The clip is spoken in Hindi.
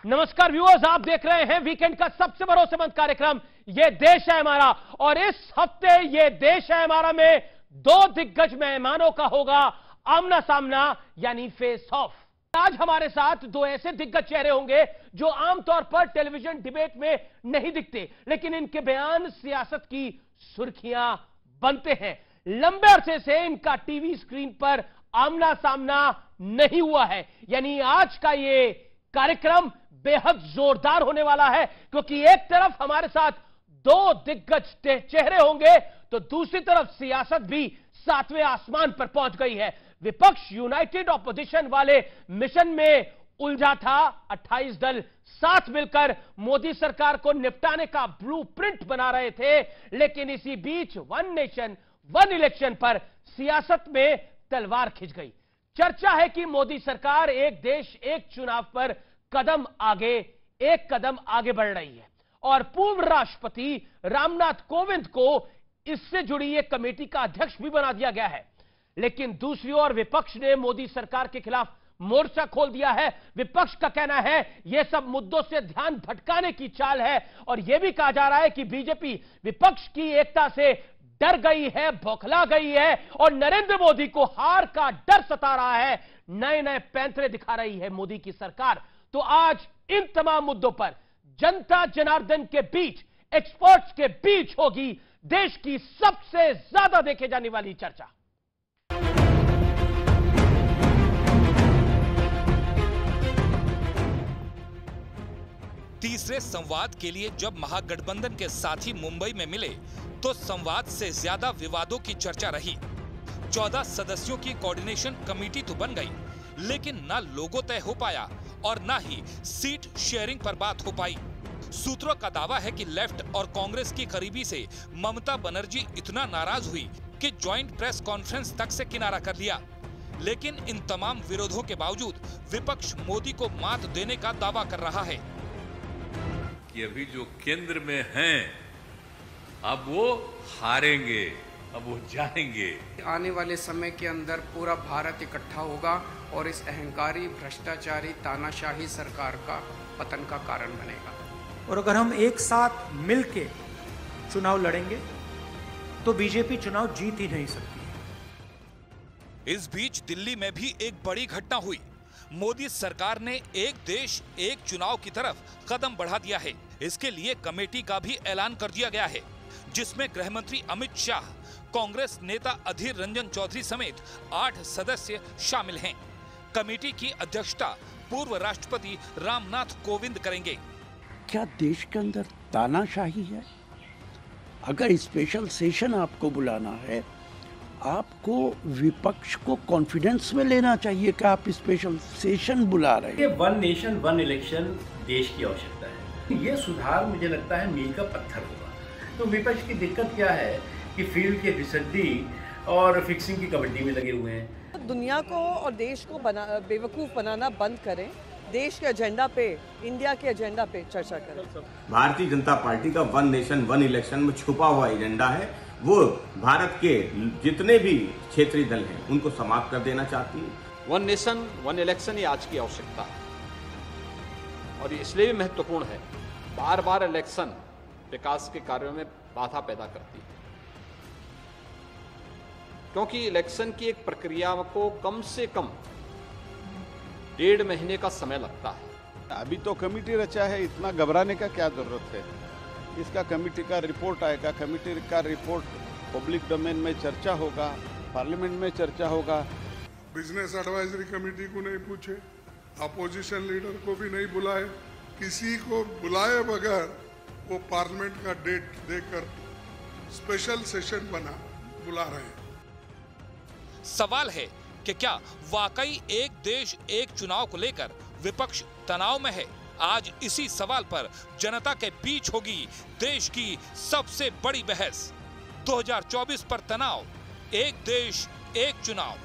नमस्कार व्यूअर्स, आप देख रहे हैं वीकेंड का सबसे भरोसेमंद कार्यक्रम ये देश है हमारा। और इस हफ्ते ये देश है हमारा में दो दिग्गज मेहमानों का होगा आमना सामना यानी फेस ऑफ। आज हमारे साथ दो ऐसे दिग्गज चेहरे होंगे जो आमतौर पर टेलीविजन डिबेट में नहीं दिखते, लेकिन इनके बयान सियासत की सुर्खियां बनते हैं। लंबे अरसे से इनका टीवी स्क्रीन पर आमना सामना नहीं हुआ है, यानी आज का ये कार्यक्रम बेहद जोरदार होने वाला है, क्योंकि एक तरफ हमारे साथ दो दिग्गज चेहरे होंगे तो दूसरी तरफ सियासत भी सातवें आसमान पर पहुंच गई है। विपक्ष यूनाइटेड ऑपोजिशन वाले मिशन में उलझा था। 28 दल साथ मिलकर मोदी सरकार को निपटाने का ब्लूप्रिंट बना रहे थे, लेकिन इसी बीच वन नेशन वन इलेक्शन पर सियासत में तलवार खिंच गई। चर्चा है कि मोदी सरकार एक देश एक चुनाव पर एक कदम आगे बढ़ रही है और पूर्व राष्ट्रपति रामनाथ कोविंद को इससे जुड़ी एक कमेटी का अध्यक्ष भी बना दिया गया है। लेकिन दूसरी ओर विपक्ष ने मोदी सरकार के खिलाफ मोर्चा खोल दिया है। विपक्ष का कहना है यह सब मुद्दों से ध्यान भटकाने की चाल है और यह भी कहा जा रहा है कि बीजेपी विपक्ष की एकता से डर गई है, बौखला गई है और नरेंद्र मोदी को हार का डर सता रहा है। नए नए पैंतरे दिखा रही है मोदी की सरकार। तो आज इन तमाम मुद्दों पर जनता जनार्दन के बीच, एक्सपर्ट्स के बीच होगी देश की सबसे ज्यादा देखे जाने वाली चर्चा। तीसरे संवाद के लिए जब महागठबंधन के साथी मुंबई में मिले तो संवाद से ज्यादा विवादों की चर्चा रही। 14 सदस्यों की कोऑर्डिनेशन कमेटी तो बन गई, लेकिन ना लोगो तय हो पाया और ना ही सीट शेयरिंग पर बात हो पाई। सूत्रों का दावा है कि लेफ्ट और कांग्रेस की करीबी से ममता बनर्जी इतना नाराज हुई कि ज्वाइंट प्रेस कॉन्फ्रेंस तक से किनारा कर लिया। लेकिन इन तमाम विरोधों के बावजूद विपक्ष मोदी को मात देने का दावा कर रहा है कि अभी जो केंद्र में हैं अब वो हारेंगे, अब वो जाएंगे। आने वाले समय के अंदर पूरा भारत इकट्ठा होगा और इस अहंकारी, भ्रष्टाचारी, तानाशाही सरकार का पतन का कारण बनेगा। और अगर हम एक साथ मिलके चुनाव लड़ेंगे तो बीजेपी चुनाव जीत ही नहीं सकती। इस बीच दिल्ली में भी एक बड़ी घटना हुई। मोदी सरकार ने एक देश एक चुनाव की तरफ कदम बढ़ा दिया है। इसके लिए कमेटी का भी ऐलान कर दिया गया है, जिसमें गृह मंत्री अमित शाह, कांग्रेस नेता अधीर रंजन चौधरी समेत 8 सदस्य शामिल हैं। कमेटी की अध्यक्षता पूर्व राष्ट्रपति रामनाथ कोविंद करेंगे। क्या देश के अंदर तानाशाही है? अगर स्पेशल सेशन आपको बुलाना है, आपको विपक्ष को कॉन्फिडेंस में लेना चाहिए कि आप स्पेशल सेशन बुला रहे हैं। वन नेशन वन इलेक्शन देश की आवश्यकता है। ये सुधार मुझे लगता है मील का पत्थर होगा। तो विपक्ष की दिक्कत क्या है कि फील्ड के फिसड्डी और फिक्सिंग की कबड्डी में लगे हुए हैं। दुनिया को और देश को बेवकूफ बनाना बंद करें। देश के एजेंडा पे, इंडिया के एजेंडा पे चर्चा करें। भारतीय जनता पार्टी का वन नेशन वन इलेक्शन में छुपा हुआ एजेंडा है। वो भारत के जितने भी क्षेत्रीय दल हैं उनको समाप्त कर देना चाहती है। वन नेशन वन इलेक्शन ही आज की आवश्यकता है और इसलिए भी महत्वपूर्ण है। बार बार इलेक्शन विकास के कार्यों में बाधा पैदा करती है, क्योंकि इलेक्शन की एक प्रक्रिया को कम से कम 1.5 महीने का समय लगता है। अभी तो कमेटी रचा है, इतना घबराने का क्या जरूरत है? इसका कमेटी का रिपोर्ट आएगा, कमेटी का रिपोर्ट पब्लिक डोमेन में चर्चा होगा, पार्लियामेंट में चर्चा होगा। बिजनेस एडवाइजरी कमेटी को नहीं पूछे, अपोजिशन लीडर को भी नहीं बुलाए, किसी को बुलाए बगैर वो पार्लियामेंट का डेट देकर स्पेशल सेशन बुला रहे हैं। सवाल है कि क्या वाकई एक देश एक चुनाव को लेकर विपक्ष तनाव में है? आज इसी सवाल पर जनता के बीच होगी देश की सबसे बड़ी बहस। 2024 पर तनाव, एक देश एक चुनाव।